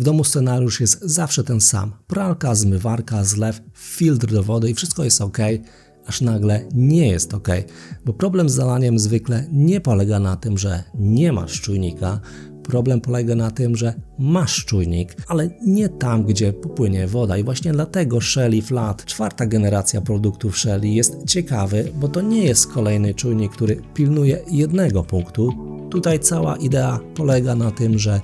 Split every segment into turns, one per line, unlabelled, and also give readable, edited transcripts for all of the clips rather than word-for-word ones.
W domu scenariusz jest zawsze ten sam. Pralka, zmywarka, zlew, filtr do wody i wszystko jest ok, aż nagle nie jest ok. Bo problem z zalaniem zwykle nie polega na tym, że nie masz czujnika. Problem polega na tym, że masz czujnik, ale nie tam, gdzie popłynie woda. I właśnie dlatego Shelly Flat, 4. generacja produktów Shelly, jest ciekawy, bo to nie jest kolejny czujnik, który pilnuje jednego punktu. Tutaj cała idea polega na tym, że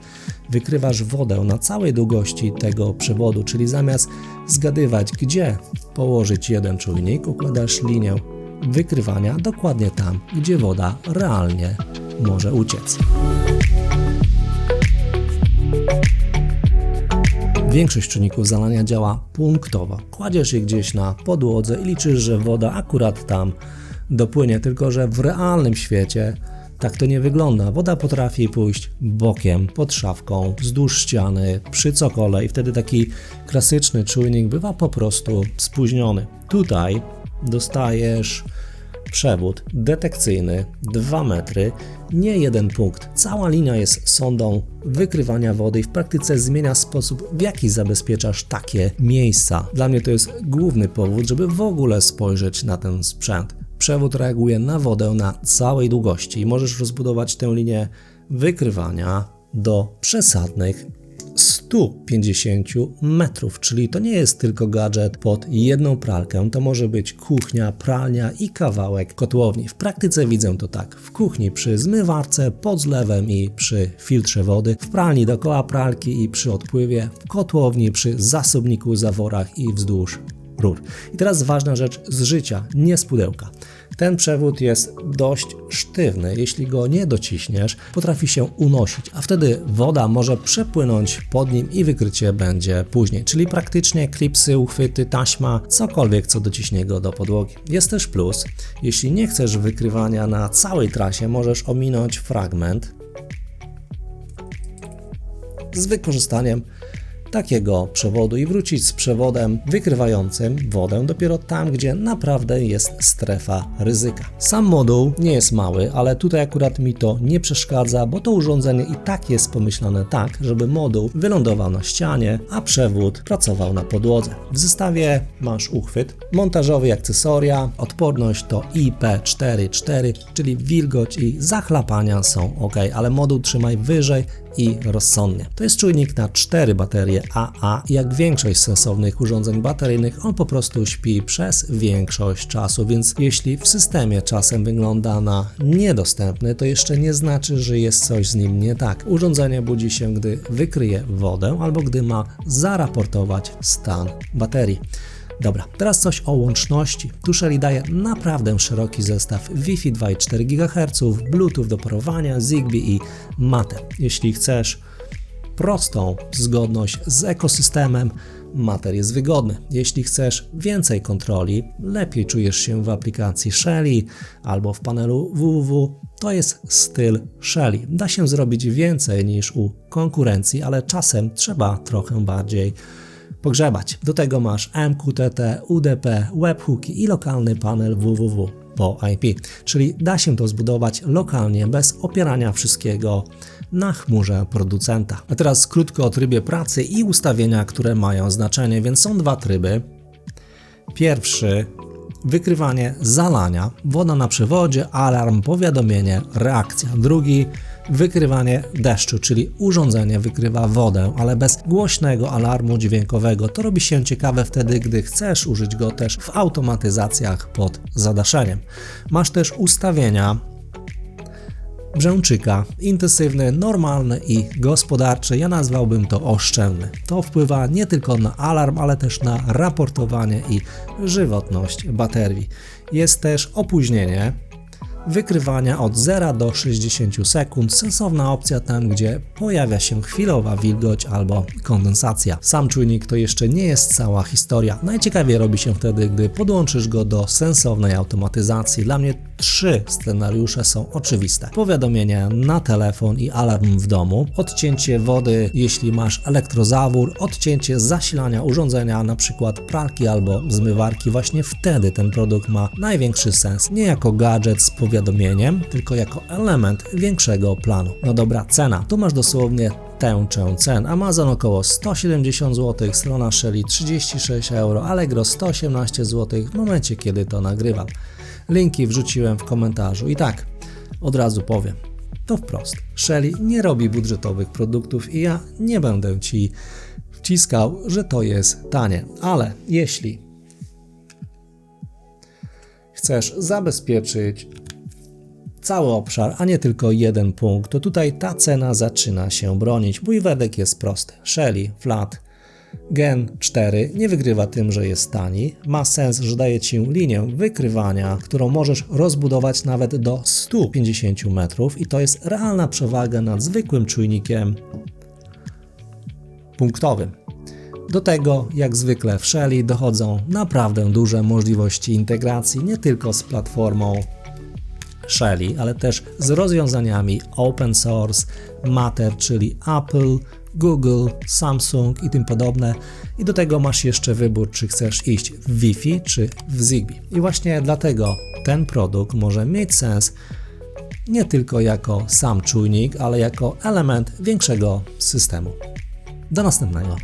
wykrywasz wodę na całej długości tego przewodu, czyli zamiast zgadywać, gdzie położyć jeden czujnik, układasz linię wykrywania dokładnie tam, gdzie woda realnie może uciec. Większość czujników zalania działa punktowo. Kładziesz je gdzieś na podłodze i liczysz, że woda akurat tam dopłynie, tylko że w realnym świecie tak to nie wygląda. Woda potrafi pójść bokiem, pod szafką, wzdłuż ściany, przy cokole i wtedy taki klasyczny czujnik bywa po prostu spóźniony. Tutaj dostajesz przewód detekcyjny 2 metry, nie jeden punkt. Cała linia jest sondą wykrywania wody i w praktyce zmienia sposób, w jaki zabezpieczasz takie miejsca. Dla mnie to jest główny powód, żeby w ogóle spojrzeć na ten sprzęt. Przewód reaguje na wodę na całej długości i możesz rozbudować tę linię wykrywania do przesadnych 150 metrów, czyli to nie jest tylko gadżet pod jedną pralkę, to może być kuchnia, pralnia i kawałek kotłowni. W praktyce widzę to tak, w kuchni przy zmywarce, pod zlewem i przy filtrze wody, w pralni dookoła pralki i przy odpływie, w kotłowni przy zasobniku, zaworach i wzdłuż rur. I teraz ważna rzecz z życia, nie z pudełka. Ten przewód jest dość sztywny, jeśli go nie dociśniesz, potrafi się unosić, a wtedy woda może przepłynąć pod nim i wykrycie będzie później, czyli praktycznie klipsy, uchwyty, taśma, cokolwiek co dociśnie go do podłogi. Jest też plus, jeśli nie chcesz wykrywania na całej trasie, możesz ominąć fragment z wykorzystaniem takiego przewodu i wrócić z przewodem wykrywającym wodę dopiero tam, gdzie naprawdę jest strefa ryzyka. Sam moduł nie jest mały, ale tutaj akurat mi to nie przeszkadza, bo to urządzenie i tak jest pomyślane tak, żeby moduł wylądował na ścianie, a przewód pracował na podłodze. W zestawie masz uchwyt montażowy i akcesoria, odporność to IP44, czyli wilgoć i zachlapania są ok, ale moduł trzymaj wyżej i rozsądnie. To jest czujnik na 4 baterie AA i jak większość sensownych urządzeń bateryjnych, on po prostu śpi przez większość czasu, więc jeśli w systemie czasem wygląda na niedostępny, to jeszcze nie znaczy, że jest coś z nim nie tak. Urządzenie budzi się, gdy wykryje wodę albo gdy ma zaraportować stan baterii. Dobra, teraz coś o łączności. Tu Shelly daje naprawdę szeroki zestaw Wi-Fi 2,4 GHz, Bluetooth do parowania, Zigbee i Mate. Jeśli chcesz prostą zgodność z ekosystemem, Matter jest wygodny. Jeśli chcesz więcej kontroli, lepiej czujesz się w aplikacji Shelly albo w panelu www, to jest styl Shelly. Da się zrobić więcej niż u konkurencji, ale czasem trzeba trochę bardziej pogrzebać. Do tego masz MQTT, UDP, webhooki i lokalny panel www po IP, czyli da się to zbudować lokalnie bez opierania wszystkiego na chmurze producenta. A teraz krótko o trybie pracy i ustawienia, które mają znaczenie, więc są 2 tryby. Pierwszy, wykrywanie zalania, woda na przewodzie, alarm, powiadomienie, reakcja. Drugi, wykrywanie deszczu, czyli urządzenie wykrywa wodę, ale bez głośnego alarmu dźwiękowego. To robi się ciekawe wtedy, gdy chcesz użyć go też w automatyzacjach pod zadaszeniem. Masz też ustawienia brzęczyka, intensywny, normalny i gospodarczy. Ja nazwałbym to oszczędny. To wpływa nie tylko na alarm, ale też na raportowanie i żywotność baterii. Jest też opóźnienie wykrywania od 0 do 60 sekund, sensowna opcja tam, gdzie pojawia się chwilowa wilgoć albo kondensacja. Sam czujnik to jeszcze nie jest cała historia. Najciekawiej robi się wtedy, gdy podłączysz go do sensownej automatyzacji. Dla mnie 3 scenariusze są oczywiste. Powiadomienie na telefon i alarm w domu, odcięcie wody, jeśli masz elektrozawór, odcięcie zasilania urządzenia, na przykład pralki albo zmywarki. Właśnie wtedy ten produkt ma największy sens. Nie jako gadżet z powiadomieniem, tylko jako element większego planu. No dobra, cena. Tu masz dosłownie tęczę cen. Amazon około 170 zł, strona Shelly 36 euro, Allegro 118 zł w momencie, kiedy to nagrywam. Linki wrzuciłem w komentarzu. I tak, od razu powiem, to wprost. Shelly nie robi budżetowych produktów i ja nie będę Ci wciskał, że to jest tanie, ale jeśli chcesz zabezpieczyć cały obszar, a nie tylko jeden punkt, to tutaj ta cena zaczyna się bronić. Mój werdykt jest prosty. Shelly Flat Gen 4 nie wygrywa tym, że jest tani. Ma sens, że daje Ci linię wykrywania, którą możesz rozbudować nawet do 150 metrów i to jest realna przewaga nad zwykłym czujnikiem punktowym. Do tego, jak zwykle w Shelly, dochodzą naprawdę duże możliwości integracji nie tylko z platformą Shelly, ale też z rozwiązaniami open source, Matter, czyli Apple, Google, Samsung i tym podobne. I do tego masz jeszcze wybór, czy chcesz iść w Wi-Fi czy w Zigbee. I właśnie dlatego ten produkt może mieć sens nie tylko jako sam czujnik, ale jako element większego systemu. Do następnego.